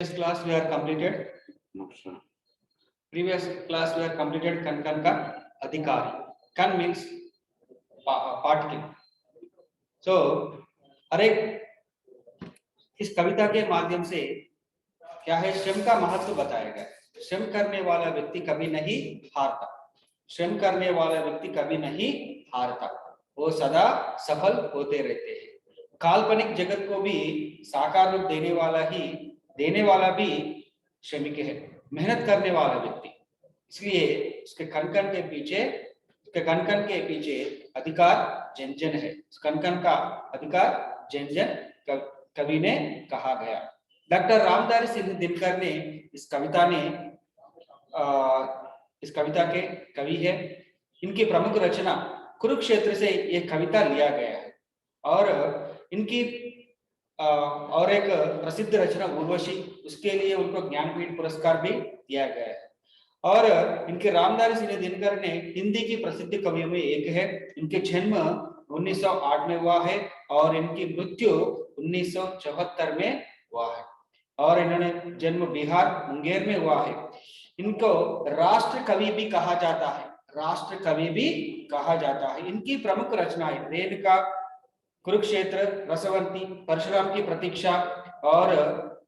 Previous class we are completed. Previous class we are completed kan ka adhikari. Kan means particle. So अरे इस कविता के माध्यम से क्या है, श्रम का महत्व बताया गया। श्रम करने वाला व्यक्ति कभी नहीं हारता। श्रम करने वाला व्यक्ति कभी नहीं हारता, वो सदा सफल होते रहते हैं। काल्पनिक जगत को भी साकार रूप देने वाला भी श्रमिक है, मेहनत करने वाला व्यक्ति। इसलिए उसके कनकन के पीछे अधिकार जन जन है। कनकन का अधिकार जन जन कवि ने कहा गया। डॉक्टर रामधारी सिंह दिनकर ने इस कविता के कवि है। इनकी प्रमुख रचना कुरुक्षेत्र से यह कविता लिया गया है और इनकी और एक प्रसिद्ध रचना उर्वशी, उसके लिए उनको ज्ञानपीठ पुरस्कार भी दिया गया है। और इनके रामधारी सिंह दिनकर ने हिंदी की प्रसिद्ध कवियों में एक है। इनके जन्म 1908 में हुआ है और इनकी मृत्यु 1974 में हुआ है और इन्होंने जन्म बिहार मुंगेर में हुआ है। इनको राष्ट्र कवि भी कहा जाता है। इनकी प्रमुख रचनाएं रेणुका, कुरुक्षेत्र, रसवंती, परशुराम की प्रतीक्षा और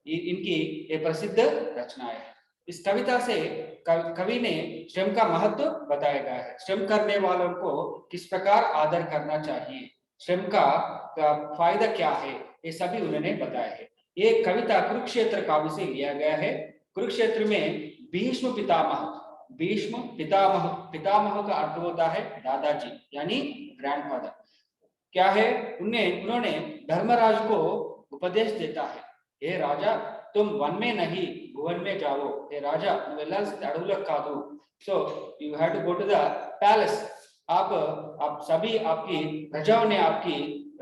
इनकी ये प्रसिद्ध रचनाएं हैं। इस कविता से कवि ने श्रम का महत्व बताया गया है। श्रम करने वालों को किस प्रकार आदर करना चाहिए, श्रम का फायदा क्या है, ये सभी उन्होंने बताया है। ये कविता कुरुक्षेत्र काव्य से लिया गया है। कुरुक्षेत्र में भीष्म पितामह का अर्थ होता है दादाजी यानी ग्रैंडफादर। क्या है, उन्होंने धर्मराज को उपदेश देता है, हे राजा तुम वन में नहीं भुवन में जाओ। हे राजा so you have to go to the palace. आप सभी आपकी प्रजाओं ने आपकी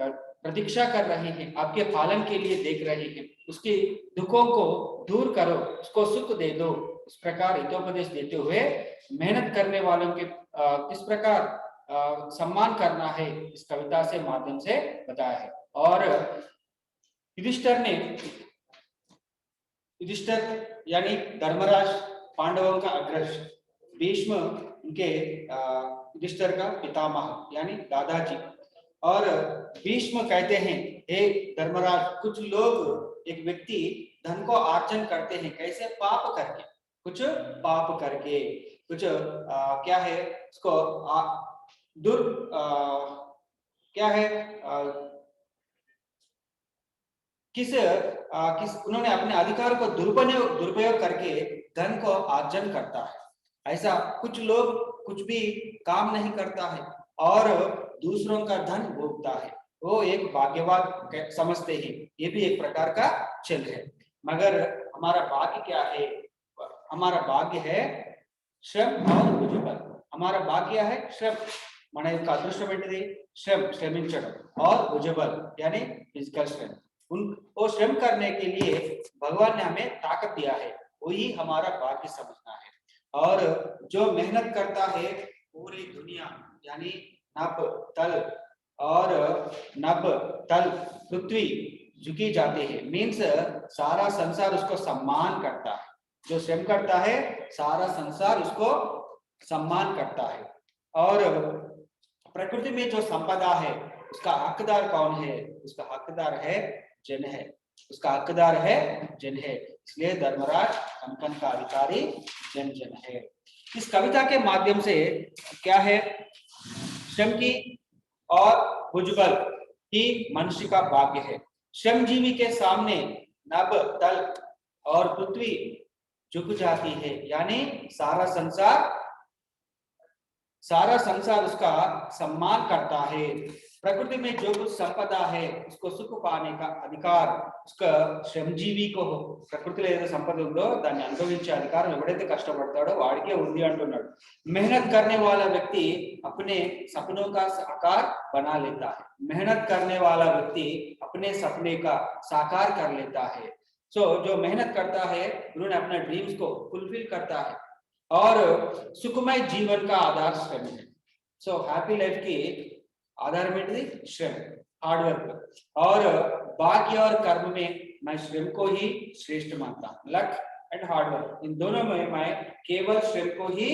प्रतीक्षा कर रहे हैं, आपके पालन के लिए देख रहे हैं। उसके दुखों को दूर करो, उसको सुख दे दो। इस प्रकार हितोपदेश देते हुए मेहनत करने वालों के किस प्रकार सम्मान करना है इस कविता से माध्यम से बताया है। और युधिष्ठिर यानी धर्मराज पांडवों का अग्रज, भीष्म उनके युधिष्ठिर का पितामह यानी दादाजी। और भीष्म कहते हैं, हे धर्मराज, कुछ लोग एक व्यक्ति धन को अर्जन करते हैं, कैसे पाप करके, कुछ क्या है उसको क्या है किस उन्होंने अपने अधिकार को दुरुपयोग करके धन को अर्जन करता है। ऐसा कुछ लोग कुछ भी काम नहीं करता है और दूसरों का धन भोगता है, वो एक भाग्यवान समझते हैं। ये भी एक प्रकार का चल है। मगर हमारा भाग्य क्या है? हमारा भाग्य है श्रम और भुजबल। हमारा भाग्य है श्रम, మన యొక్క అదృష్టం ఏంటిది? శ్రమించడం और भुजबल यानी फिजिकल स्ट्रेंथ। वो श्रम करने के लिए भगवान ने हमें ताकत दिया है, वही हमारा भाग्य समझना है। और जो मेहनत करता है पूरी दुनिया यानी नभ तल पृथ्वी झुकी जाती है, मीन्स सारा संसार उसको सम्मान करता है। जो श्रम करता है सारा संसार उसको सम्मान करता है। और प्रकृति में जो संपदा है उसका हकदार कौन है? उसका हकदार है जन है, इसलिए धर्मराज कनकन का अधिकारी जन जन है। इस कविता के माध्यम से क्या है, श्रम की और भुजबल ही मनुष्य का भाग्य है। श्रमजीवी के सामने नभ तल और पृथ्वी झुक जाती है, यानी सारा संसार उसका सम्मान करता है। प्रकृति में जो कुछ संपदा है उसको सुख पाने का अधिकार उसका శ్రమజీవి को हो। ప్రకృతిలో ఏదో సంపద ఉందో దాన్ని అనుభవించే అధికారం ఎవడైతే కష్టపడతాడో వాడికే ఉంది అంటున్నాడు। मेहनत करने वाला व्यक्ति अपने सपनों का साकार बना लेता है। मेहनत करने वाला व्यक्ति अपने सपने का साकार कर लेता है। जो मेहनत करता है उन्होंने अपने ड्रीम्स को फुलफिल करता है और सुखमय जीवन का आधार श्रम है। हैप्पी लाइफ की आधार में श्रम, हार्डवर्क। और भाग्य और कर्म में मैं श्रम को ही श्रेष्ठ मानता हूँ। लक एंड हार्डवर्क, इन दोनों में मैं केवल श्रम को ही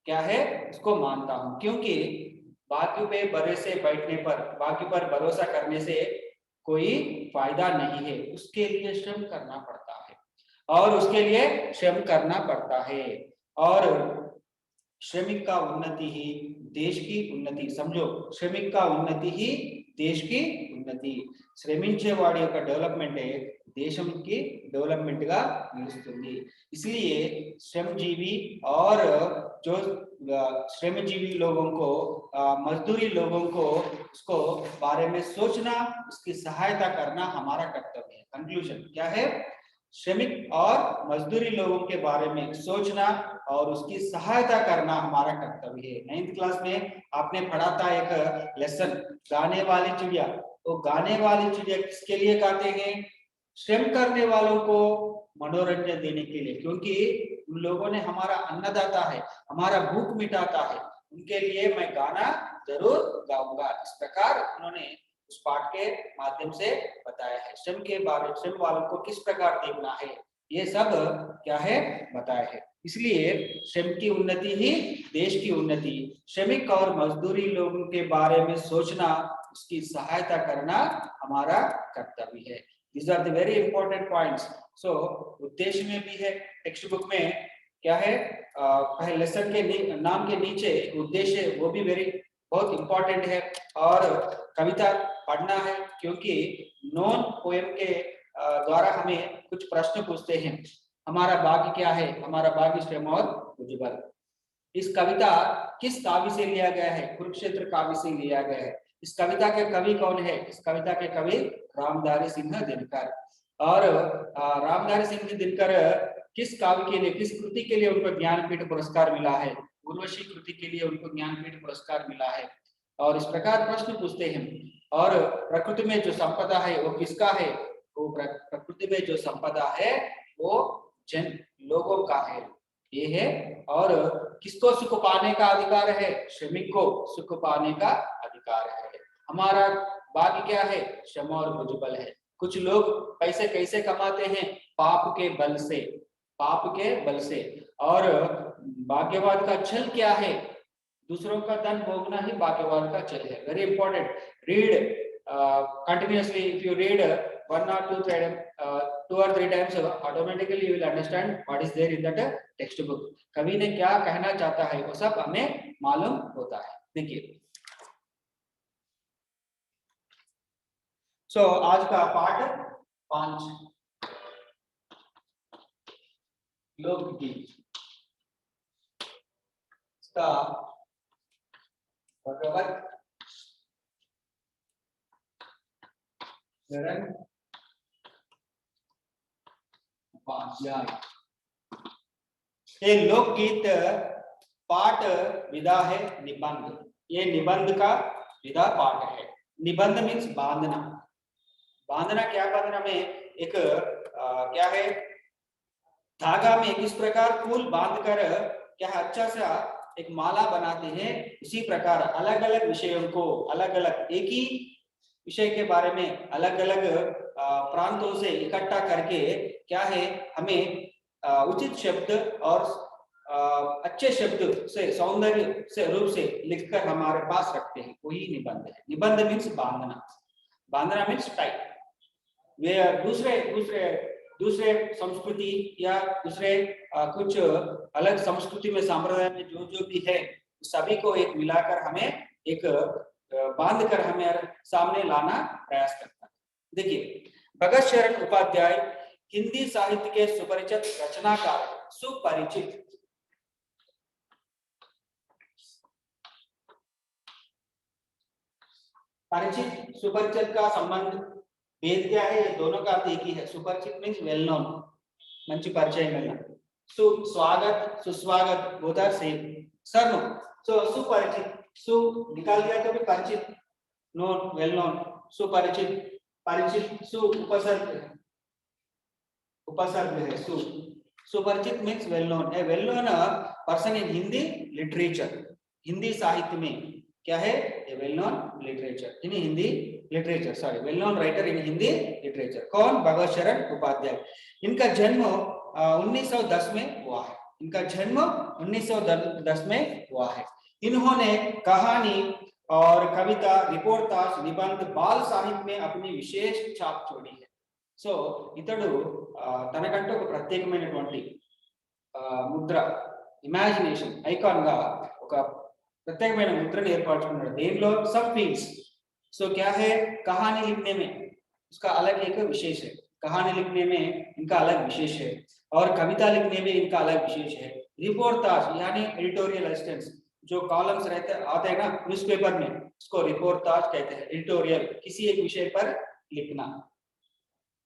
क्या है उसको मानता हूँ, क्योंकि बाकी पे भरोसे बैठने पर, बाकी पर भरोसा करने से कोई फायदा नहीं है। उसके लिए श्रम करना पड़ता है और उसके लिए श्रम करना पड़ता है। और श्रमिक का उन्नति ही देश की उन्नति। समझो, श्रमिक का उन्नति ही देश की उन्नति। శ్రమించే వాడి యొక్క డెవలప్మెంటే దేశంకి డెవలప్మెంట్ గా నిలుస్తుంది। इसलिए श्रमजीवी और जो श्रमजीवी लोगों को, मजदूरी लोगों को उसको बारे में सोचना, उसकी सहायता करना हमारा कर्तव्य है। कंक्लूजन क्या है? श्रमिक और मजदूरी लोगों के बारे में सोचना और उसकी सहायता करना हमारा कर्तव्य है। 9th क्लास में आपने पढ़ा था एक लेसन, गाने वाली चिड़िया। तो गाने वाली चिड़िया किसके लिए गाते हैं? श्रम करने वालों को मनोरंजन देने के लिए, क्योंकि उन लोगों ने हमारा अन्नदाता है, हमारा भूख मिटाता है, उनके लिए मैं गाना जरूर गाऊंगा। इस प्रकार उन्होंने उस पाठ के माध्यम से बताया है। श्रम के बारे, श्रम वालों को किस प्रकार देखना है, ये सब क्या है बताया है। इसलिए श्रम की उन्नति ही देश की उन्नति। श्रमिक और मजदूरी लोगों के बारे में सोचना, उसकी सहायता करना हमारा कर्तव्य है। These are the very important points. So उद्देश्य में भी है, टेक्स्ट बुक में क्या है, पहले लेसन के नाम के नीचे उद्देश्य, वो भी बहुत इंपॉर्टेंट है। और कविता पढ़ना है, क्योंकि नॉन पोएम के द्वारा हमें कुछ प्रश्न पूछते हैं। हमारा भाग्य क्या है? हमारा भाग्य श्रम और भुजबल। इस कविता किस काव्य से लिया गया है? कुरुक्षेत्र काव्य से लिया गया है। इस कविता के कवि कौन है? इस कविता के कवि रामधारी सिंह दिनकर। और रामधारी सिंह दिनकर किस काव्य के लिए, किस कृति के लिए उनको ज्ञानपीठ पुरस्कार मिला है? उर्वशी कृति के लिए उनको ज्ञानपीठ पुरस्कार मिला है। और इस प्रकार प्रश्न पूछते हैं। और प्रकृति में जो संपदा है वो किसका है? वो प्रकृति में जो संपदा है वो जन लोगों का है, ये है। और किसको सुख पाने का अधिकार है? श्रमिक को सुख पाने का अधिकार है। हमारा भाग्य क्या है? श्रम और भुजबल है। कुछ लोग पैसे कैसे कमाते हैं? पाप के बल से, पाप के बल से। और भाग्यवाद का छल क्या है? दूसरों का धन भोगना ही भाग्यवाद का छल है। Very important. Read continuously. If you read 1 or 2 or 3 times, automatically you will understand what is there in that text book. कवि ने क्या कहना चाहता है वो सब हमें मालूम होता है। देखिए, सो आज का पाठ 5 लोकगीत। इसका भगवत चरण उपाध्याय। ये लोकगीत पाठ विधा है निबंध। ये निबंध का विधा पाठ है। निबंध मीन्स बांधना। बांधना क्या? बांधना में एक क्या है, धागा में किस प्रकार फूल बांधकर क्या अच्छा सा एक माला बनाते हैं, उसी प्रकार अलग अलग विषयों को, अलग अलग एक ही विषय के बारे में अलग अलग प्रांतों से इकट्ठा करके क्या है, हमें उचित शब्द और अच्छे शब्द से, सौंदर्य से रूप से लिखकर हमारे पास रखते हैं, वही निबंध है। निबंध मीन्स बांधना। बांधना मीन्स टाइप। वे दूसरे संस्कृति या दूसरे कुछ अलग संस्कृति में, संप्रदाय में जो भी है, सभी को एक मिलाकर हमें एक बांध कर हमें सामने लाना प्रयास करता है। देखिए, भगत शरण उपाध्याय हिंदी साहित्य के सुपरिचित रचनाकार। सुपरिचित, परिचित, सुपरिचित का संबंध भेद क्या है? ये दोनों का अर्थ एक ही है। सुपरिचित मीन्स वेल नोन, मंच परिचय मिलना। स्वागत, सुस्वागत, both are same. Sir no, so सुपरिचित, सु निकाल दिया तो भी परिचित, नोन वेल नोन, सुपरिचित, परिचित, सु उपसर्ग, उपसर्ग है सु। सुपरिचित means well known. A well known person in Hindi literature, Hindi साहित्य में क्या है? A well known literature in Hindi literature, sorry well known writer in Hindi literature. कौन? भगवत शरण उपाध्याय। इनका जन्म 1910 में हुआ है। इनका जन्म 1910 में हुआ है। इन्होंने कहानी और कविता, रिपोर्टाज, निबंध, बाल साहित्य में अपनी विशेष छाप छोड़ी है। సో ఇతడు తనకంటూ ఒక ప్రత్యేకమైనటువంటి ముద్ర, ఇమాజినేషన్ ఐకాన్ గా ఒక ప్రత్యేకమైన ముద్రను ఏర్పరచుకున్నాడు। దేనిలో? सब फील्ड्स। सो क्या है? कहानी लिखने में उसका अलग एक विशेष है, कहानी लिखने में इनका अलग विशेष है, और कविता लिखने में इनका अलग विशेष है। रिपोर्टाज यानी एडिटोरियल असिस्टेंट्स, जो कॉलम्स रहते आते हैं ना न्यूज़पेपर में, उसको रिपोर्टाज कहते हैं। एडिटोरियल किसी एक विषय पर लिखना।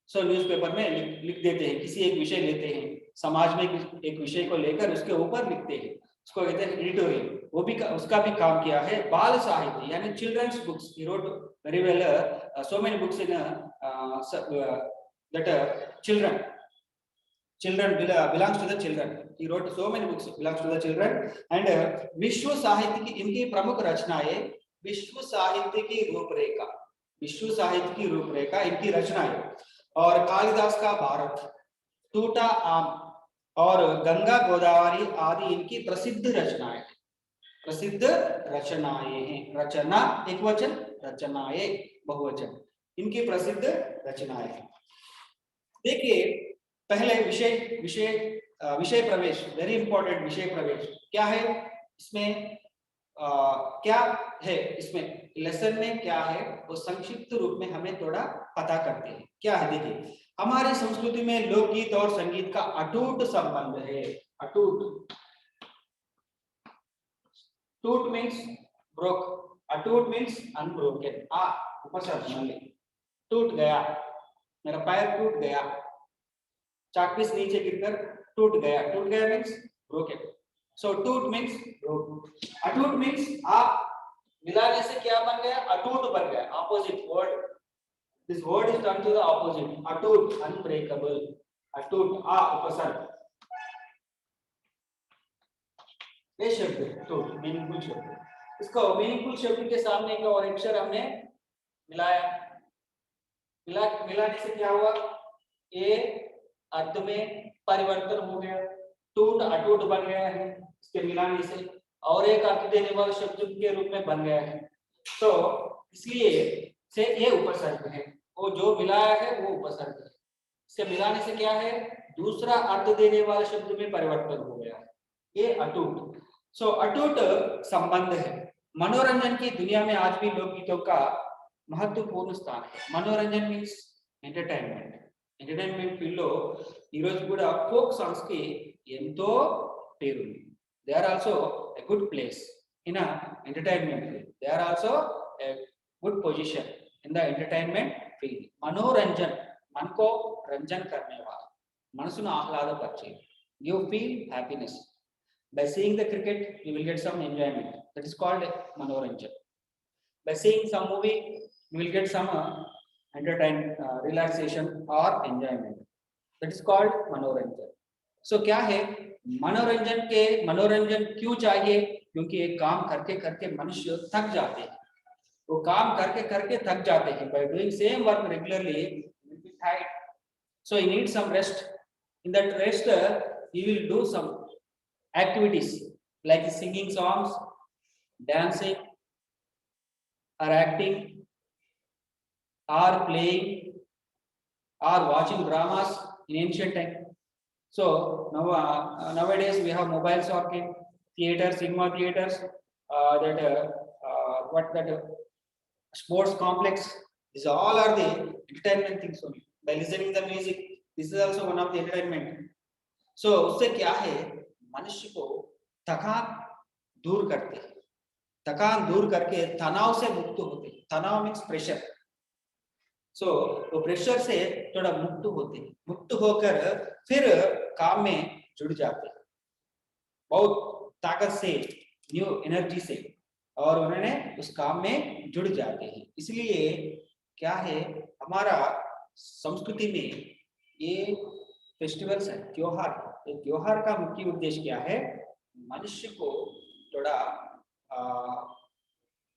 सो न्यूज़पेपर में लिख देते हैं, किसी एक विषय लेते हैं, समाज में एक विषय को लेकर उसके ऊपर लिखते हैं, उसको कहते हैं एडिटोरियल। वो भी उसका भी काम किया है। बाल साहित्य यानी children's books, he wrote very well so many books in that children belongs to the children, he wrote so many books belongs to the children। and विश्व साहित्य की इनकी प्रमुख रचनाएं, विश्व साहित्य की रूपरेखा, विश्व साहित्य की रूपरेखा इनकी रचनाएं, और कालिदास का भारत, टूटा आम और गंगा गोदावरी आदि इनकी प्रसिद्ध रचनाएं, प्रसिद्ध रचनाएं हैं। रचना एक वचन, रचनाएं बहुवचन, इनकी प्रसिद्ध रचनाएं हैं। देखिए पहले विषय प्रवेश, वेरी इंपॉर्टेंट विषय प्रवेश क्या है इसमें, क्या है इसमें लेसन में क्या है वो संक्षिप्त रूप में हमें थोड़ा पता करते हैं। क्या है? देखिए हमारी संस्कृति में लोकगीत और संगीत का अटूट संबंध है। अटूट, टूट मीन्स ब्रोक, अटूट मीन्स अनब्रोकन। उपसर्ग मल्ली, टूट गया, मेरा पैर टूट गया, चाक पीस नीचे गिरकर टूट गया, टूट गया मीन्स ब्रोकन। सो टूट मीन्स ब्रोक। अटूट मीन्स आप मिलाने से क्या बन गया? अटूट बन गया, opposite word. This word is turn to the opposite, अटूट, अनब्रेकेबल। अटूट उपसर्ग, ये शब्द टूट मीनिंगफुल शब्द। इसको मीनिंगफुल शब्द के सामने का और अक्षर हमने मिलाया, मिलाने से क्या हुआ? ये अर्थ में परिवर्तन हो गया, टूट अटूट बन गया है इसके मिलाने से, और एक अर्थ देने वाले शब्द के रूप में बन गया है। तो इसलिए से ये उपसर्ग है, वो जो मिलाया है वो उपसर्ग है। इसके मिलाने से क्या है? दूसरा अर्थ देने वाले शब्द में परिवर्तन हो गया है, ये अटूट। सो अटूट संबंध है। मनोरंजन की दुनिया में आज भी लोकगीतों का महत्वपूर्ण स्थान है। मनोरंजन मीन्स ఎంటర్టైన్మెంట్, ఎంటర్టైన్మెంట్ ఫీల్డ్ లో ఈ రోజు కూడా ఫోక్ సాంగ్స్ కి ఎంతో పేరుంది. They are also a good place in entertainment field, they are also a good position in the entertainment field. मनोरंजन, मन को रंजन करने वाला, मनसुनु आह्लादपरिचे, you feel happiness by seeing the cricket, you will get some enjoyment, that is called manoranjan। by seeing some movie you will get some relaxation or enjoyment, that is called मनोरंजन। so क्या है मनोरंजन क्यों चाहिए? क्योंकि एक काम करके करके मनुष्य थक जाते हैं, वो काम करके करके थक जाते हैं। by doing same work regularly you will be tired, so you need some rest। in that rest you will do some activities like singing songs, dancing, or acting, or playing, or watching dramas in ancient time। so now nowadays we have mobiles working, theaters, cinema theaters, sports complex, these all are the entertainment things only। by listening the music, this is also one of the entertainment। so उससे क्या है, मनुष्य को थकान दूर करते हैं, थकान दूर करके तनाव से मुक्त होते हैं। तनाव मीन्स प्रेशर। सो वो प्रेशर से थोड़ा मुक्त होते हैं, मुक्त होकर फिर काम में जुड़ जाते हैं बहुत ताकत से, न्यू एनर्जी से, और उन्होंने उस काम में जुड़ जाते हैं। इसलिए क्या है, हमारा संस्कृति में ये फेस्टिवल्स है, त्योहार, ये त्योहार का मुख्य उद्देश्य क्या है? मनुष्य को थोड़ा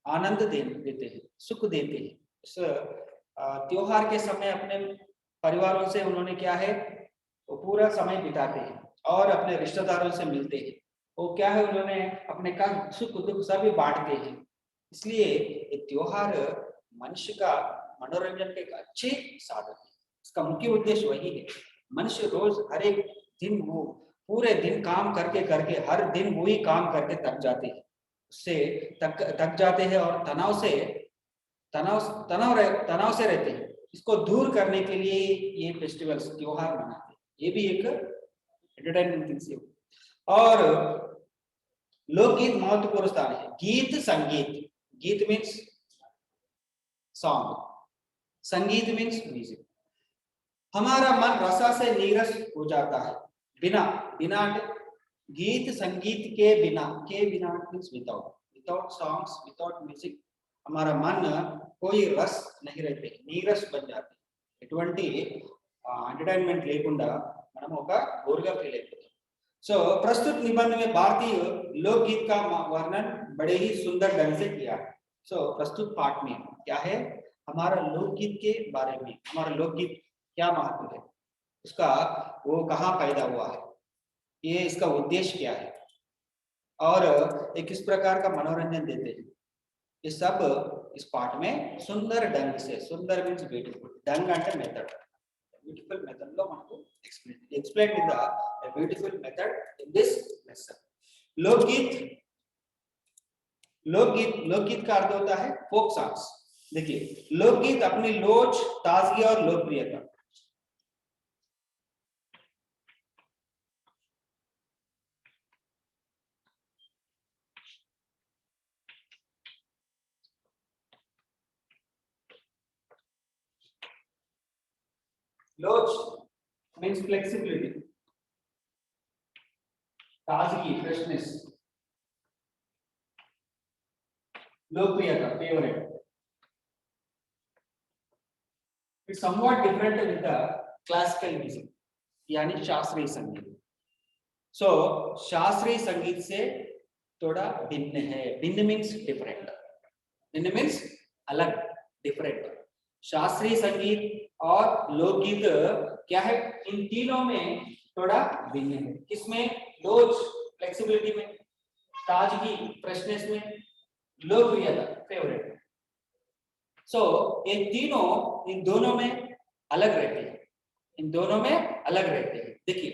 आनंद देते हैं, सुख देते हैं। इस त्योहार के समय अपने परिवारों से उन्होंने क्या है, वो पूरा समय बिताते हैं और अपने रिश्तेदारों से मिलते हैं। वो क्या है, उन्होंने अपने का सुख दुख सभी बांटते हैं। इसलिए ये त्योहार मनुष्य का मनोरंजन के एक अच्छे साधन है। इसका मुख्य उद्देश्य वही है। मनुष्य रोज हर एक दिन वो पूरे दिन काम करके करके हर दिन वही काम करके थक जाते हैं, उससे थक जाते हैं और तनाव से रहते हैं। इसको दूर करने के लिए ये फेस्टिवल्स त्योहार मनाते हैं। ये भी एक एंटरटेनमेंट थिंग्स है। और लोकगीत महत्वपूर्ण स्थान है। गीत संगीत, गीत मीन्स सॉन्ग, संगीत मीन्स म्यूजिक। हमारा मन रसा से नीरस हो जाता है। बिना बिना गीत संगीत के बिना means without, without songs without music हमारा मन कोई रस नहीं रहते, नीरस बन जाते। ఎటువంటి ఎంటర్టైన్మెంట్ లేకుండా మనం ఒక బోర్గా ఫీల్ అయిపోతాం। सो प्रस्तुत निबंध में भारतीय लोकगीत का वर्णन बड़े ही सुंदर ढंग से किया है। सो प्रस्तुत पाठ में क्या है, हमारा लोकगीत के बारे में, हमारा लोकगीत क्या महत्व है, उसका वो कहाँ पैदा हुआ है, ये इसका उद्देश्य क्या है और ये किस प्रकार का मनोरंजन देते हैं, ये सब इस पाठ में सुंदर ढंग से, सुंदर मीन्स ब्यूटीफुल, ढंग అంటే మెథడ్, ब्यूटीफुल मेथड లో మనకు explain in the a beautiful method in this lesson। लोकगीत, लोकगीत का अर्थ होता है फोक सॉन्ग्स। देखिए लोकगीत अपनी लोच, ताजगी और लोकप्रियता, लोच means flexibility, ताजगी फ्रेशनेस, लोकप्रियता favourite. It's somewhat different with the classical music यानी शास्त्रीय संगीत। सो शास्त्रीय संगीत से थोड़ा भिन्न है। भिन्न मीन्स डिफरेंट, भिन्न मीन्स अलग, डिफरेंट। शास्त्रीय संगीत और लोकगीत क्या है, इन तीनों में थोड़ा भिन्न है। किसमें, लोच फ्लेक्सिबिलिटी में, ताजगी फ्रेशनेस में, लोकप्रियता फेवरेट। सो ये तीनों इन दोनों में अलग रहते हैं, इन दोनों में अलग रहते हैं। देखिए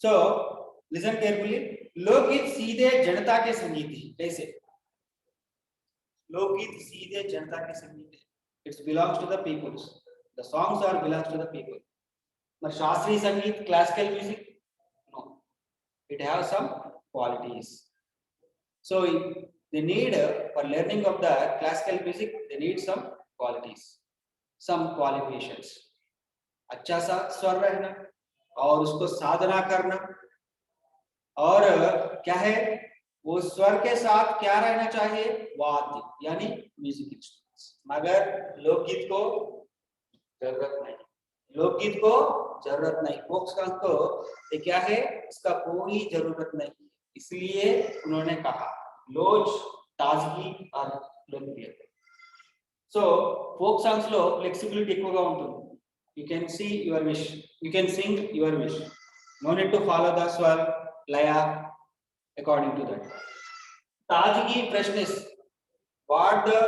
सो लिसन केयरफुली। लोकगीत सीधे जनता के संगीत है। कैसे, लोकगीत सीधे जनता के संगीत है, it's belongs to the peoples, the songs are belongs to the people. पर शास्त्रीय संगीत classical music no, it have some qualities. So they need for learning of the classical music they need some qualities, some qualifications। अच्छा सा स्वर रहना और उसको साधना करना, और क्या है वो स्वर के साथ क्या रहना चाहिए, वाद्य यानी म्यूजिक इंस्ट्रूमेंट्स। मगर लोकगीत को जरूरत नहीं, लोकगीत को जरूरत नहीं, फोक सॉन्ग को ये क्या है, इसका कोई जरूरत नहीं। इसलिए उन्होंने कहा लोच, ताजगी और लोकप्रियता। సో ఫోక్ సాంగ్స్ లో ఫ్లెక్సిబిలిటీ ఎక్కువగా ఉంటుంది। You can see your wish, you can sing your wish, no need to follow the swar laya according to that. ताजगी freshness, what the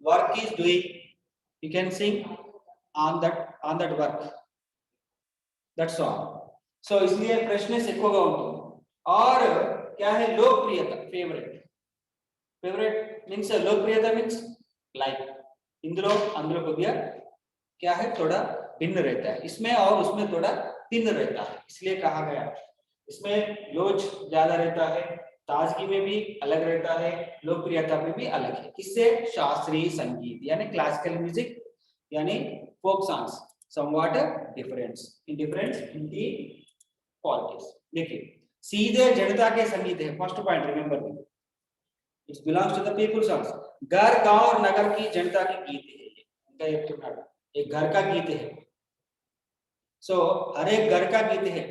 work is doing you can sing on that work, that's all। so इसलिए freshness ఎక్కువగా ఉంటుంది। और क्या है, लोकप्रियता favourite, favourite means लोकप्रियता means like, इंदुलो अंदुलो కొద్దిగా क्या है, थोड़ा भिन्न रहता है, इसमें और उसमें थोड़ा भिन्न रहता है। इसलिए कहा गया इसमें लोच ज्यादा रहता है, ताजगी में भी अलग रहता है, लोकप्रियता में भी अलग है। इससे शास्त्रीय संगीत यानी क्लासिकल म्यूजिक यानी folk songs somewhat difference in the qualities. देखिए सीधे जनता के संगीत है, first point remember, it's belongs to the people songs. घर गांव और नगर की जनता के गीत है, इनका एक घर का गीत है। सो हर एक घर का गीत है,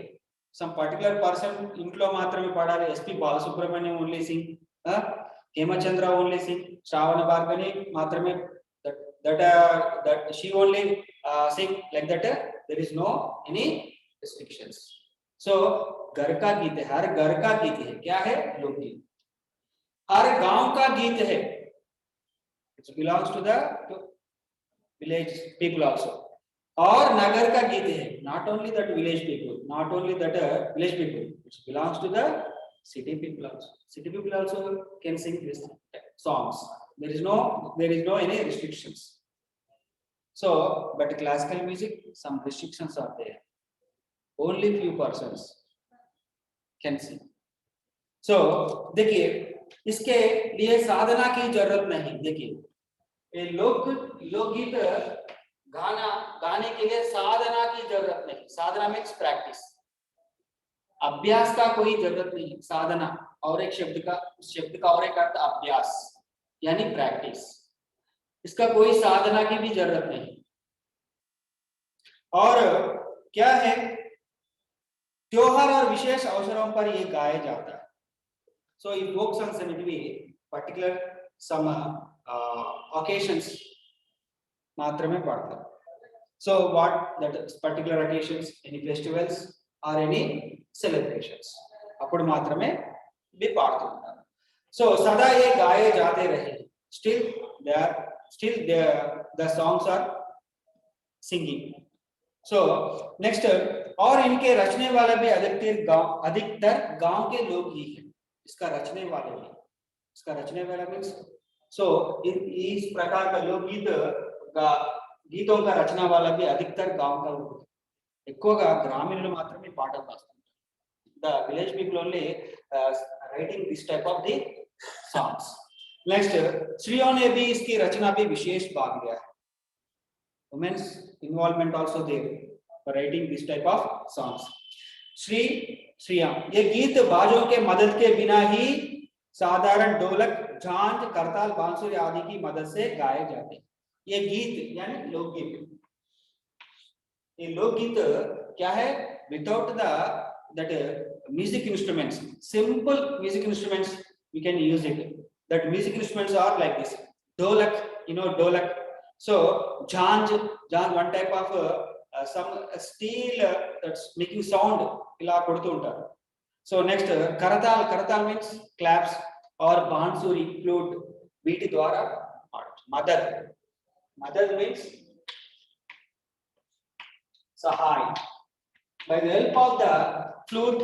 some particular person ఇంట్లో మాత్రమే పాడాలి, SP Balasubrahmanyam only Singh, Hemachandra only sing, Shravana Bhargani मात्र में that she only sing like that. There is no any restrictions. So घर का गीत है, हर घर का गीत है, क्या है? लोकगीत. हर गांव का गीत है, it belongs to the village people also. और नगर का गीत है, not only that village people, not only that village people, it belongs to the city people also. City people also can sing these songs. There is no any restrictions. So but classical music, some restrictions are there. Only few persons can sing. So देखिए, इसके लिए साधना की जरूरत नहीं. देखिए, ये लोकगीत गाने के लिए साधना की जरूरत नहीं. साधना मीन्स प्रैक्टिस. अभ्यास का कोई जरूरत नहीं. साधना और एक शब्द का और एक अर्थ अभ्यास यानी प्रैक्टिस. इसका कोई साधना की भी जरूरत नहीं. और क्या है, त्योहार और विशेष अवसरों पर ये गाया जाता है. So in folk songs and it be particular some occasions मात्र में पढ़ता है. So what that particular occasions, any festivals or any celebrations, अपुड़ मात्र में भी पढ़ता है. So सदा ये गाए जाते रहे. Still the songs are singing. So next, और इनके रचने वाले भी अधिकतर गांव के लोग ही हैं. इसका रचने वाला मीन्स सो इस प्रकार का गीतों का रचना वाला भी अधिकतर गांव का लोग. ఎక్కువగా గ్రామీణులు మాత్రమే పాటలు రాస్తారు. The village people only writing this type of the songs. Next, स्त्रियों ने भी इसकी रचना भी विशेष भाग लिया है. Women's involvement also there for writing this type of songs. Shriya, ये गीत बाजों के मदद के बिना ही साधारण ढोलक, झांझ, करताल, बांसुरी आदि की मदद से गाए जाते हैं. ये गीत यानी लोकगीत. ये लोकगीत क्या है? Without that music instruments, simple music instruments, we can use it. That music instruments are like this. Dholak, dholak. So jhanj, one type of some steel that's making sound ఇలా కొడుతూ ఉంటారు. So next, करताल means claps or बांसुरी flute, వీటి ద్వారా मदद means Sahay. By the help of the flute,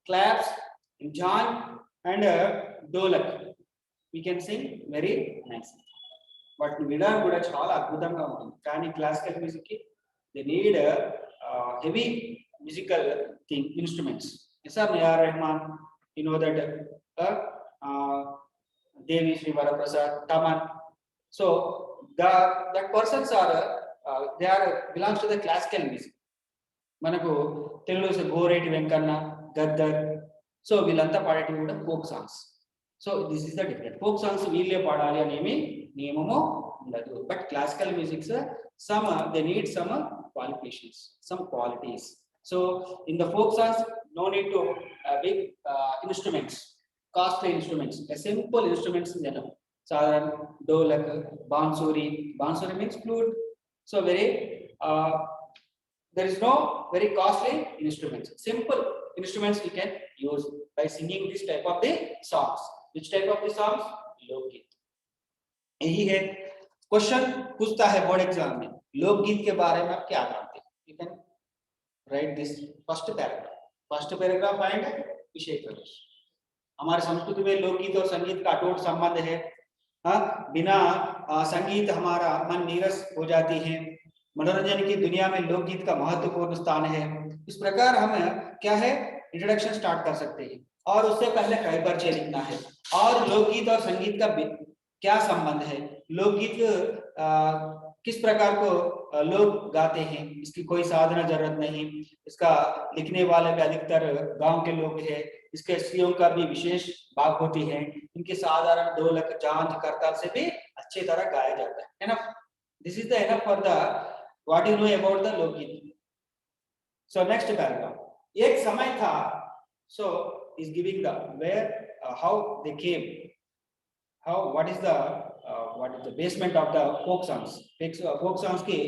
claps, jhanj and dholak, we can sing very nicely. But వినడం కూడా చాలా అద్భుతంగా ఉంటుంది. కానీ క్లాసికల్ మ్యూజిక్ కి they need heavy musical instruments. Yes, sir. A.R. Rahman, you know that Devi Sri Varaprasad, Taman. So that persons are they are belongs to the classical music. మనకు తెలుగులో Goreti Venkanna, Gaddar, so వీళ్ళంతా పాడేటివి కూడా folk songs. So this is the different. Folk songs వీళ్ళే పాడాలి అనేమి నియమము ఉండదు. But classical musics some they need some qualifications, some qualities. So in the folk songs, no need to big instruments, costly instruments. A simple instruments in enough. Sadharan, dholak, bansuri means flute. So there is no very costly instruments. Simple instruments we can use by singing this type of the songs. Which type of the songs? लोकगीत. यही है. Question पूछता है board exam में, लोकगीत के बारे में आप क्या जानते हैं? You can write this first paragraph and विषय प्रवेश. हमारे संस्कृति में लोकगीत और संगीत का अटूट संबंध है. बिना संगीत हमारा मन नीरस हो जाती है. मनोरंजन की दुनिया में लोकगीत का महत्वपूर्ण स्थान है. इस प्रकार हम क्या है इंट्रोडक्शन स्टार्ट कर सकते हैं और उससे पहले कई परिचय लिखना है. और लोकगीत और संगीत का क्या संबंध है, लोकगीत किस प्रकार को लोग गाते हैं, इसकी कोई साधना जरूरत नहीं. इसका लिखने वाले भी अधिकतर गांव के लोग हैं. इसके स्त्रियों का भी विशेष भाग होती है. इनके साधारण ढोलक, झांझ, करताल से भी अच्छी तरह गाया जाता है. Enough. This is the enough for the what you know about the लोकगीत. So next paragraph. एक समय था. So is giving the where how they came. how what is the basement of the folk songs. Folk songs की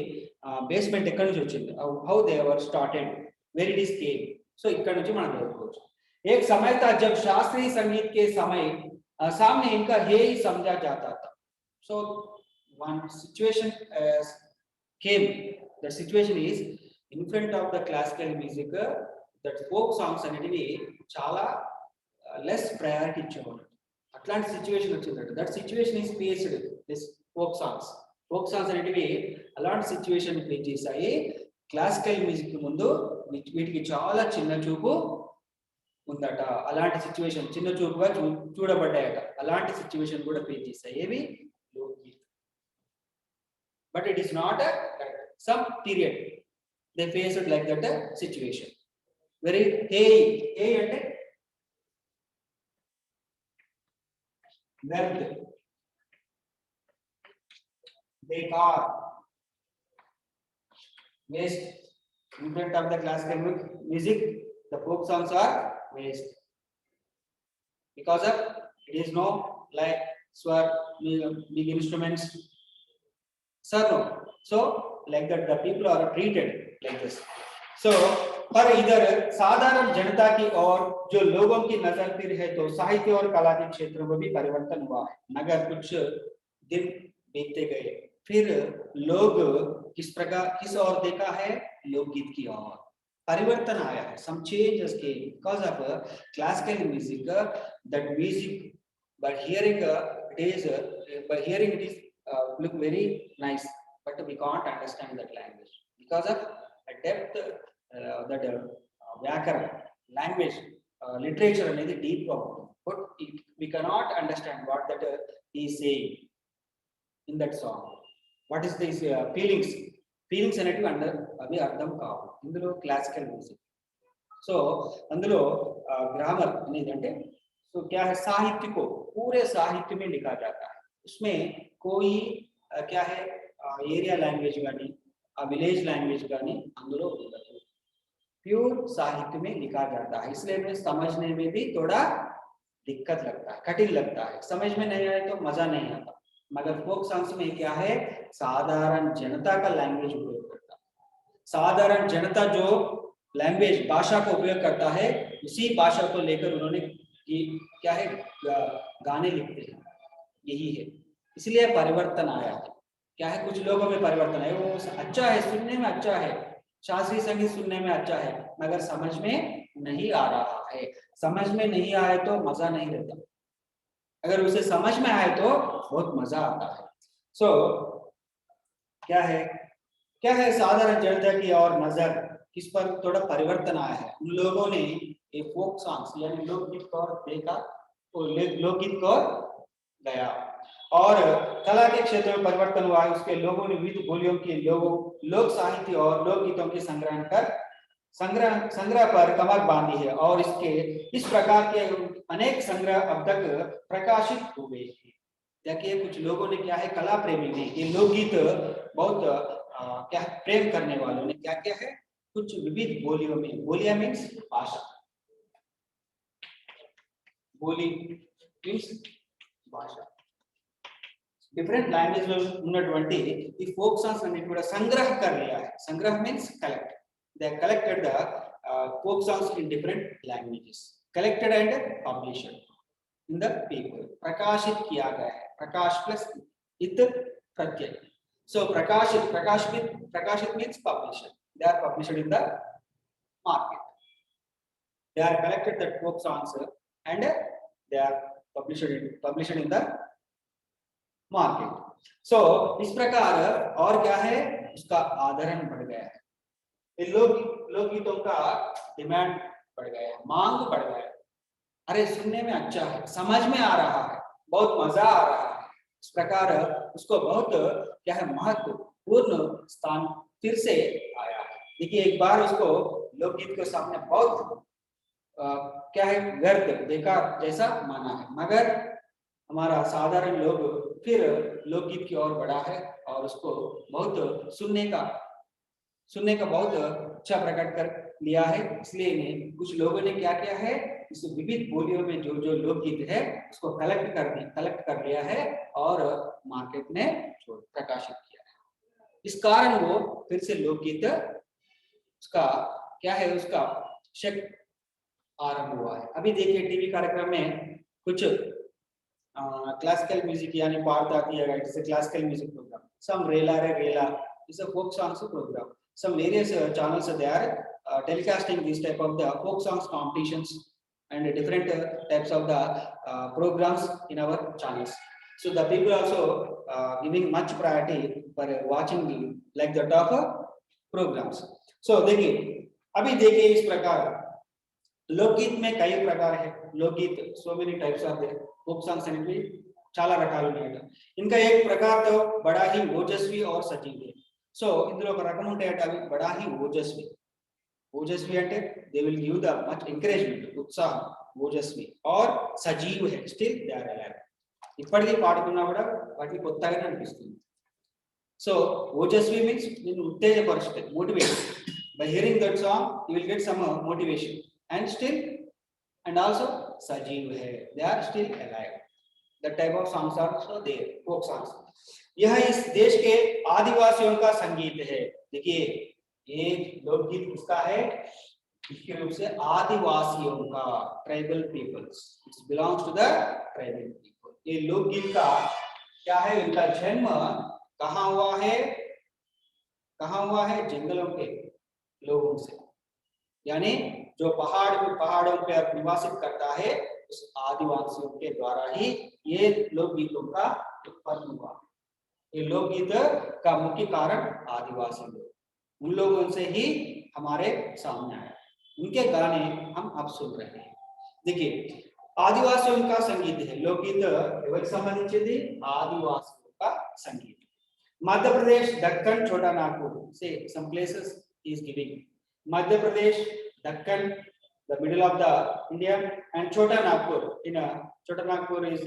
basement ఎక్కడి నుంచి వచ్చింది, how they were started, where it is came. So ఇక్కడ నుంచి మనం తెలుసుకోవచ్చు. एक समय था जब शास्त्रीय संगीत के समय सामने इनका हे ही समझा जाता था. So one situation came. The situation is in front of the classical music, that folk songs అనేటివి చాలా less priority ఇచ్చేవాళ్ళు. అట్లాంటి సిచ్యువేషన్ వచ్చిందంట. That situation is faced this folk songs అనేటివి అలాంటి సిచ్యువేషన్ ఫేస్ చేశాయి. క్లాసికల్ మ్యూజిక్ ముందు వీటికి చాలా చిన్న చూపు ఉందట. అలాంటి సిచ్యువేషన్ చిన్న చూపుగా చూడబడ్డాయట. అలాంటి సిచ్యువేషన్ కూడా ఫేస్ చేశాయి. ఏవి? లోక్గీత్. But it is not some period they faced like that situation. Very హే అంటే व्यर्थ, बेकार, waste. In front of the classical music, the folk songs are waste because of it is no like swar, big instruments. Sir, no. So like that the people are treated like this. So पर इधर साधारण जनता की और जो लोगों की नजर फिर है तो साहित्य और कला के क्षेत्रों में भी परिवर्तन हुआ है. मगर कुछ दिन बीतते गए फिर लोग किस ओर देखा है? लोकगीत की ओर. परिवर्तन आया है. Some changes came because of classical music. That music by hearing it is look very nice, but we can't understand that language because of a depth. That వ్యాకరణ language literature అనేది deep గా ఉంటుంది. But we cannot understand what that he is saying in that song. What is this feelings అనేటివి అవి అర్థం కావు ఇందులో classical music. So అందులో ग्रामर అనేది అంటే సో क्या है, साहित्य को पूरे साहित्य में लिखा जाता है. उसमें कोई क्या है एरिया लैंग्वेज కానీ विलेज लैंग्वेज కానీ అందులో ఉండదు. प्योर साहित्य में लिखा जाता है. इसलिए में समझने में भी थोड़ा दिक्कत लगता है, कठिन लगता है. समझ में नहीं आए तो मजा नहीं आता. मगर फोक सॉन्ग्स में क्या है, साधारण जनता का लैंग्वेज उपयोग करता है. साधारण जनता जो लैंग्वेज भाषा को उपयोग करता है उसी भाषा को लेकर उन्होंने क्या है गाने लिखते हैं. यही है. इसलिए परिवर्तन आया है. क्या है, कुछ लोगों में परिवर्तन है. वो अच्छा है, सुनने में अच्छा है, शास्त्रीय संगीत सुनने में अच्छा है, मगर समझ में नहीं आ रहा है. समझ में नहीं आए तो मजा नहीं रहता. अगर उसे समझ में आए तो बहुत मजा आता है. सो क्या है साधारण जनता की और नजर किस पर थोड़ा परिवर्तन आया है. उन लोगों ने ये फोक सॉन्ग्स यानी लोकगीत को देखा और लोकगीत को गया और कला के क्षेत्र में परिवर्तन हुआ है. उसके लोगों ने विविध बोलियों के लोक साहित्य और लोकगीतों के संग्रह पर कमर बांधी है और इस प्रकार के अनेक संग्रह अब तक प्रकाशित हुए हैं. देखिए कुछ लोगों ने क्या है, कला प्रेमी ने ये लोकगीत बहुत क्या प्रेम करने वालों ने क्या है, कुछ विविध बोलियों में, बोलियां मीन्स भाषा, बोली मीन्स भाषा, डिफरेंट लैंग्वेज में ఉన్నటువంటి ఈ ఫోక్ సాంగ్స్ అన్ని కూడా సంగ్రహ कर लिया है. संग्रह means collect. They collected the folk songs in different languages, collected and published in the paper. प्रकाशित किया गया है. प्रकाश प्लस इत प्रत्यय. So प्रकाशित means published. They are published in the market. They are collected the folk songs and they are published in the market. So इस प्रकार और क्या है, उसका आदरण बढ़ गया है. लोकगीतों का डिमांड बढ़ गया है, मांग बढ़ गया है. अरे सुनने में अच्छा है, समझ में आ रहा है, बहुत मजा आ रहा है. इस प्रकार उसको बहुत क्या है महत्वपूर्ण स्थान फिर से आया है. देखिए एक बार उसको लोकगीत के सामने बहुत क्या है व्यर्थ, बेकार जैसा माना है, मगर हमारा साधारण लोग फिर लोकगीत की ओर बढ़ा है और उसको बहुत सुनने का बहुत अच्छा प्रकट कर लिया है, इसलिए इन्हें कुछ लोगों ने क्या किया है, इस विविध बोलियों में जो जो लोकगीत है उसको कलेक्ट कर लिया है और मार्केट में प्रकाशित किया है। इस कारण वो फिर से लोकगीत उसका क्या है, उसका शक आरंभ हुआ है। अभी देखिए टीवी कार्यक्रम में कुछ classical music यानी पार्ट आती है, right? It's a classical music program. Some Rela is a folk songs program. Some various channels they are telecasting this type of the folk songs competitions and different types of the programs in our channels. So the people also giving much priority for watching like the top programs. So देखिए अभी देखिए इस प्रकार लोकगीत में कई प्रकार है। लोकगीत so many types of there, folk songs అనేవి చాలా రకాలు ఉన్నాయి। इनका एक प्रकार तो बड़ा ही ओजस्वी और सजीव है। సో ఇందులో ఒక రకం ఉంటాయట, అవి బడా ही ఓజస్వి। ఓజస్వి అంటే they will give the much encouragement, ఉత్సాహం, ఓజస్వి और సజీव है, స్టిల్ దే ఆర్ అలైవ్। ఇప్పటికీ పాడుతున్నా కూడా వాటికి కొత్తగానే అనిపిస్తుంది। సో ఓజస్వి మీన్స్ నిన్ను ఉత్తేజపరుస్తుంది, motivate. By hearing that song you will get some motivation and still and also sajeev hai, they are still alive। that type of songs are also there, folk songs। यह इस देश के आदिवासियों का संगीत है। देखिए ये लोकगीत किसका है, मुख्य रूप से आदिवासियों का, tribal peoples, it belongs to the tribal people. ये लोकगीत का क्या है, इनका जन्म कहाँ हुआ है, जंगलों के लोगों से, यानी जो पहाड़ों पर निवासित करता है उस आदिवासियों के द्वारा ही ये लोकगीतों का उत्पन्न हुआ। ये लोकगीत का मुख्य कारण आदिवासी लोग, उन लोगों से ही हमारे सामने आए, उनके गाने हम अब सुन रहे हैं। देखिए आदिवासियों का संगीत है, लोकगीत ఎవరికి సంబంధించింది, आदिवासियों का संगीत। मध्य प्रदेश दक्कन छोटा नागपुर से some places is giving Madhya Pradesh Deccan, the middle of the India, and Chota Nagpur. Chota Nagpur is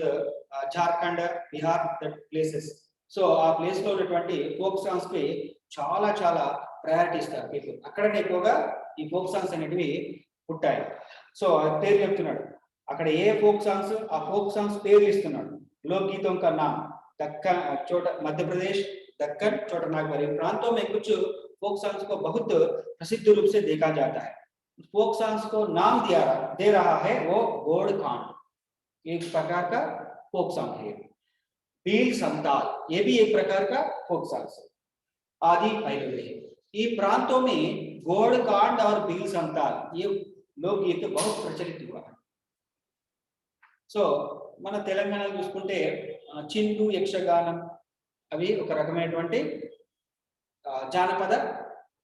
Jharkhand, Bihar, that places. So ఆ ప్లేస్ లో ఉన్నటువంటి ఫోక్ సాంగ్స్ కి చాలా చాలా ప్రయారిటీ ఇస్తారు పీపుల్। అక్కడనే ఎక్కువగా ఈ ఫోక్ సాంగ్స్ అనేటివి పుట్టాయి। సో పేరు చెప్తున్నాడు, అక్కడ ఏ ఫోక్ సాంగ్స్, ఆ ఫోక్ సాంగ్స్ పేరు ఇస్తున్నాడు। लोकगीतों का नाम दक्कन, छोटा मध्य प्रदेश, दक्कन, छोटा नागपुर, इन प्रांतों में कुछ फोक सॉन्ग्स को बहुत प्रसिद्ध रूप से देखा जाता है। फोक सॉन्ग्स को नाम दे रहा है वो गोड़ कांड, एक प्रकार का फोक सॉन्ग है। बील संताल, ये भी एक प्रकार का फोक सॉन्ग है। आदि भैरवी है। ये प्रांतों में गोड़ कांड और बील संताल ये लोकगीत बहुत प्रचलित हुआ है। సో మన తెలంగాణలో చూసుకుంటే చిందు యక్షగానం అవి ఒక రకమైనటువంటి జానపద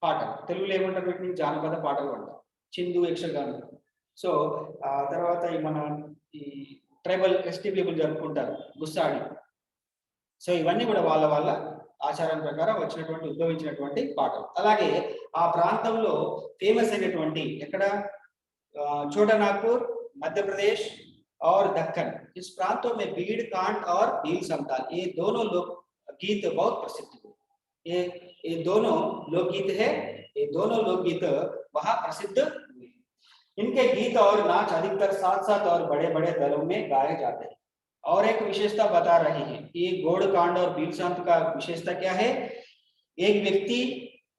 పాటలు, తెలుగులో ఏమంటారు వీటిని, జానపద పాటలు అంటారు, చిందు యక్షగానం। సో తర్వాత మన ఈ ట్రైబల్ ఎస్టీ పీపుల్ జరుపుకుంటారు గుస్సాడి। సో ఇవన్నీ కూడా వాళ్ళ వాళ్ళ ఆచారం ప్రకారం వచ్చినటువంటి ఉద్భవించినటువంటి పాటలు। అలాగే ఆ ప్రాంతంలో ఫేమస్ అయినటువంటి ఎక్కడ, छोटा नागपुर, मध्य प्रदेश और दक्कन, इस प्रांतों में बीड़ कांड और भील संताल ये दोनों लोकगीत बहुत प्रसिद्ध हुए। ये दोनों लोकगीत है, ये दोनों लोकगीत वहां प्रसिद्ध हुए। इनके गीत और नाच अधिकतर साथ साथ और बड़े बड़े दलों में गाए जाते हैं। और एक विशेषता बता रहे हैं, ये गोड़ कांड और भील संत का विशेषता क्या है, एक व्यक्ति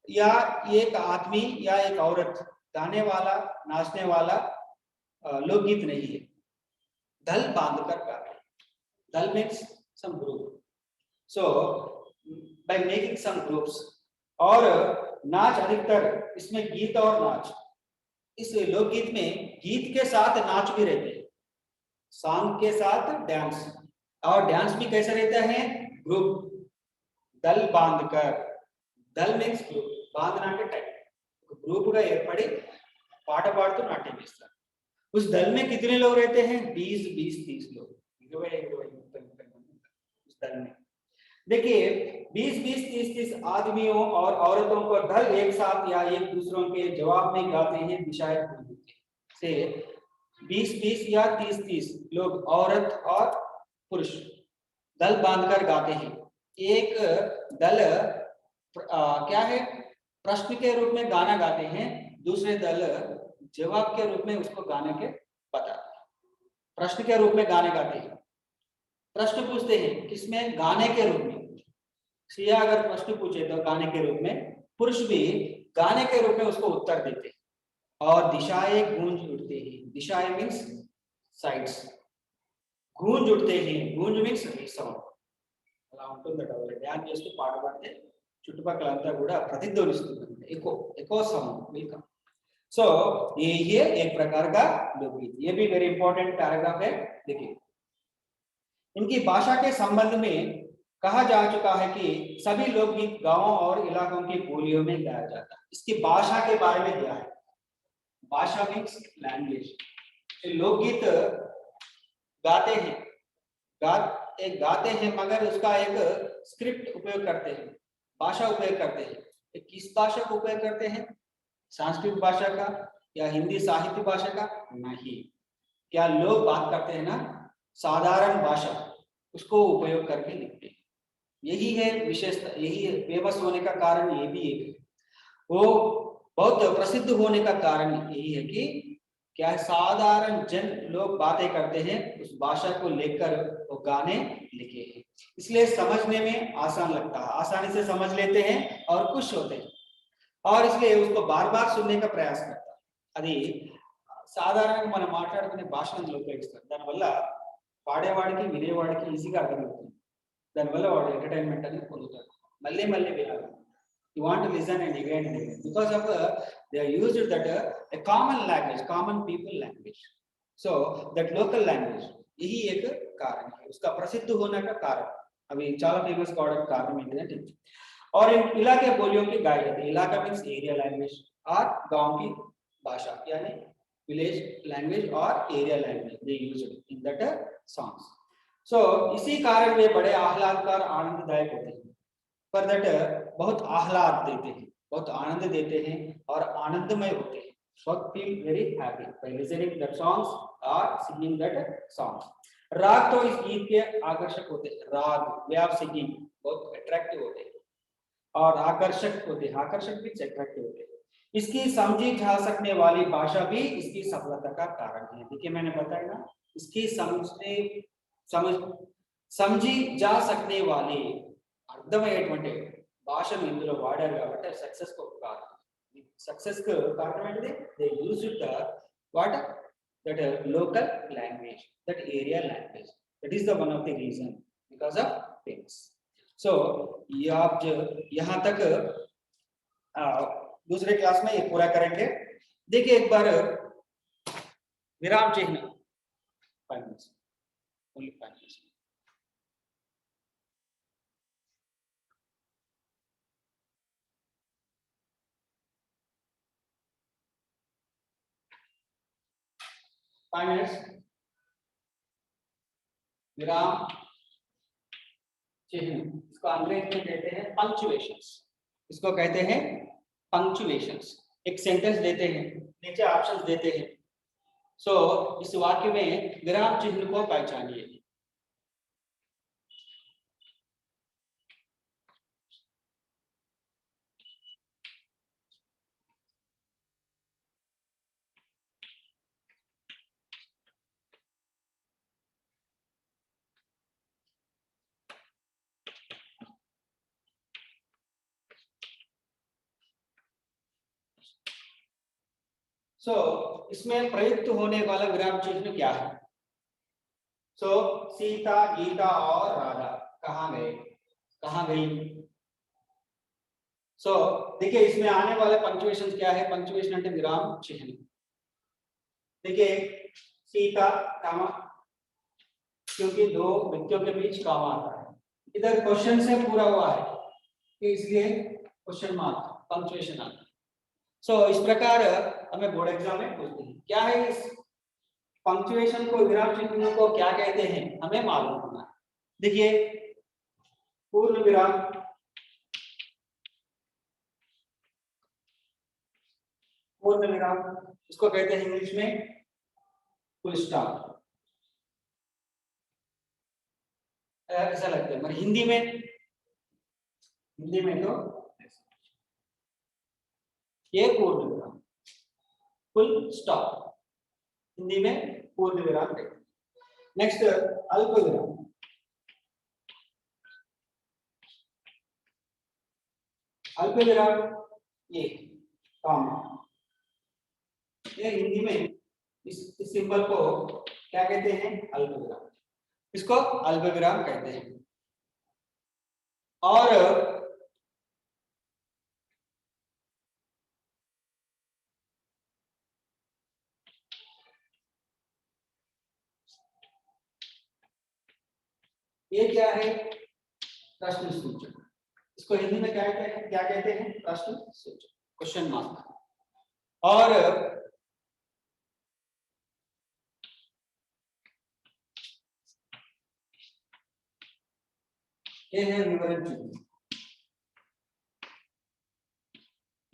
या एक आदमी या एक औरत गाने वाला, नाचने वाला लोकगीत नहीं है, दल बांधकर गाते हैं। दल means some group. So by making some groups, और नाच अधिकतर इसमें गीत और नाच, इस लोकगीत में गीत के साथ नाच भी रहते हैं, सॉन्ग के साथ डांस, और डांस भी कैसे रहता है, ग्रुप, दल बांधकर, दल मीन्स ग्रुप, बांधना के टाइप ग्रुप గా ఏర్పడి పాట పాడుతూ నాట్యం చేస్తారు। उस दल में कितने लोग रहते हैं, 20-30 लोग, 20 उस दल में। देखिए 20-30 आदमियों और औरतों को दल एक साथ या एक दूसरों के जवाब में गाते हैं विशायद से 20-20 या 30-30 लोग औरत और पुरुष दल बांधकर गाते हैं। एक दल क्या है, प्रश्न के रूप में गाना गाते हैं, दूसरे दल जवाब के रूप में उसको गाने के बताते हैं, प्रश्न के रूप में गाने गाते हैं, प्रश्न पूछते हैं किसमें, गाने के रूप में। स्त्रियां अगर प्रश्न पूछे तो गाने के रूप में, पुरुष भी गाने के रूप में उसको उत्तर देते हैं। और दिशाएं गूंज उठते हैं, दिशाएं मीन्स साइड्स, गूंज उठते हैं, गूंज मीन्स సౌండ్ అలా ఉంటుందట వాళ్ళు ధ్యానం చేస్తూ పాట పాడితే చుట్టుపక్కలంతా కూడా ప్రతిధ్వనిస్తుంది, ఎకో ఎకో సౌండ్ విల్ कम। सो ये एक प्रकार का लोकगीत, ये भी वेरी इंपॉर्टेंट पैराग्राफ है। देखिए इनकी भाषा के संबंध में कहा जा चुका है कि सभी लोकगीत गांवों और इलाकों की बोलियों में गाया जाता है। इसकी भाषा के बारे में दिया है, भाषा मीन्स लैंग्वेज। लोकगीत गाते हैं, गाते हैं मगर उसका एक स्क्रिप्ट उपयोग करते हैं, भाषा उपयोग करते हैं। किस भाषा को उपयोग करते हैं, संस्कृत भाषा का या हिंदी साहित्य भाषा का नहीं, क्या लोग बात करते हैं ना साधारण भाषा, उसको उपयोग करके लिखते हैं। यही है विशेषता, यही फेमस होने का कारण ये भी एक है, वो बहुत प्रसिद्ध होने का कारण यही है कि क्या साधारण जन लोग बातें करते हैं, उस भाषा को लेकर वो गाने लिखे हैं, इसलिए समझने में आसान लगता है, आसानी से समझ लेते हैं और खुश होते हैं, और इसलिए उसको बार बार सुनने का प्रयास करता है। అది సాధారణంగా మనం మాట్లాడుకునే భాషను ఉపయోగిస్తారు, దానివల్ల పాడేవాడికి వినేవాడికి ఈజీగా అర్థమవుతుంది, దానివల్ల వాడు ఎంటర్టైన్మెంట్ అనేది పొందుతారు, మళ్ళీ మళ్ళీ వినాలి, you want to listen and again and again because of they are used that a common language, common people language, so that local language, यही एक कारण है उसका प्रसिद्ध होने का कारण, अभी చాలా फेमस కావడానికి కారణం ఏంటంటే और इन इलाके बोलियों की गाई जाती है, इलाका मीन्स एरिया लैंग्वेज और गांव की भाषा यानी विलेज लैंग्वेज और area language they used in that songs. So इसी कारण वे बड़े आह्लादकार आनंददायक होते हैं, पर दैट बहुत आह्लाद देते हैं, बहुत आनंद देते हैं और आनंदमय होते हैं, so feel very happy by listening that songs or singing that songs। राग तो इस गीत के आकर्षक होते हैं, राग वे ऑफ सिंगिंग बहुत अट्रैक्टिव होते हैं और आकर्षक होते हैं, आकर्षक भी अट्रैक्टिव होते हैं। इसकी समझी जा सकने वाली भाषा भी इसकी सफलता का कारण है। देखिए मैंने बताया ना, इसकी समझी जा सकने वाली అర్థమయ్యేటువంటి భాషను ఇందులో వాడారు కాబట్టి సక్సెస్ కు కారణం, సక్సెస్ కు కారణం ఏంటిది, they used the what that local language, that area language, that is the one of the reason because of famous. So ये आप जो यहाँ तक दूसरे क्लास में ये पूरा करेंगे। देखिए एक बार विराम चिन्ह 5 मिनट्स, ओनली 5 मिनट्स। विराम चिन्ह, इसको अंग्रेजी में कहते हैं पंक्चुएशंस, इसको कहते हैं पंक्चुएशंस। एक सेंटेंस देते हैं, नीचे ऑप्शंस देते हैं, सो इस वाक्य में विराम चिन्ह को पहचानिए। सो इसमें प्रयुक्त होने वाला विराम चिन्ह क्या है? सो सीता, गीता और राधा कहाँ गए, कहाँ गई? सो देखिए इसमें आने वाले पंक्चुएशन क्या है, पंक्चुएशन అంటే विराम चिन्ह। देखिए सीता कामा, क्योंकि दो व्यक्तियों के बीच कामा आता है, इधर क्वेश्चन से पूरा हुआ है कि इसलिए क्वेश्चन मार्क पंक्चुएशन आता है। सो इस प्रकार हमें बोर्ड एग्जाम में पूछते हैं क्या है इस पंक्चुएशन को, विराम चिन्ह को क्या कहते हैं, हमें मालूम होना है। देखिए पूर्ण विराम, पूर्ण विराम इसको कहते हैं इंग्लिश में फुल स्टॉप, ऐसा लगता है मगर हिंदी में तो ये पूर्ण विराम, फुल स्टॉप, हिंदी में पूर्ण विराम कहते हैं। नेक्स्ट अल्प विराम। अल्प विराम ये कॉमा, ये हिंदी में इस सिंबल को क्या कहते हैं? अल्प विराम। इसको अल्प विराम कहते हैं। और ये क्या है? प्रश्न सूचक। इसको हिंदी में क्या कहते हैं? प्रश्न सूचक, क्वेश्चन मार्क। और ये है विवरण चिन्ह,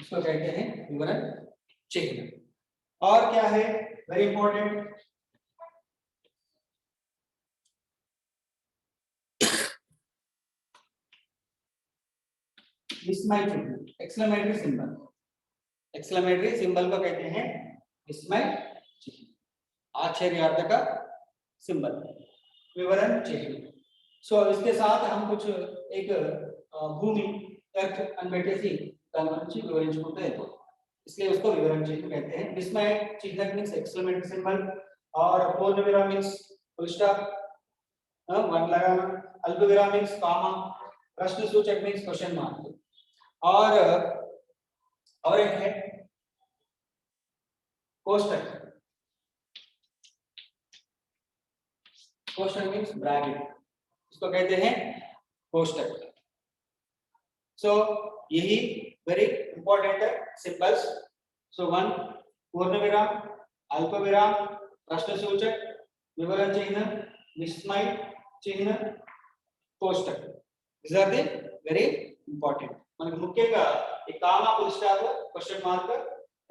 इसको कहते हैं विवरण चिन्ह। और क्या है वेरी इंपॉर्टेंट? विस्मय चिन्ह, एक्सक्लेमेटरी सिंबल। एक्सक्लेमेटरी सिंबल को कहते हैं विस्मय चिन्ह, आश्चर्यार्थ का सिंबल, विवरण चिन्ह। सो इसके साथ हम कुछ एक भूमि अर्थ अनबेटेसी कन्वर्ची विवरण चिन्ह है, इसलिए उसको विवरण चिन्ह कहते हैं। विस्मय चिन्ह मींस एक्सक्लेमेटरी सिंबल, और पूर्ण विराम मींस फुल स्टॉप, वन लगाना, अल्प विराम मींस कॉमा, प्रश्न सूचक मींस क्वेश्चन मार्क, और एक है कोष्टक। कोष्टक मींस ब्रैकेट, इसको कहते हैं कोष्टक। सो यही very important symbols. So one पूर्ण विराम, अल्प विराम, प्रश्न सूचक, विवरण चिन्ह, विस्मय चिन्ह, कोष्टक। These are the very important. మనకు ముఖ్యంగా ఈ comma, full stop, question mark,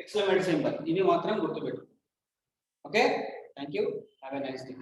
exclamatory symbol ఇవి మాత్రం గుర్తుపెట్టుకోండి. Okay, thank you, have a nice day.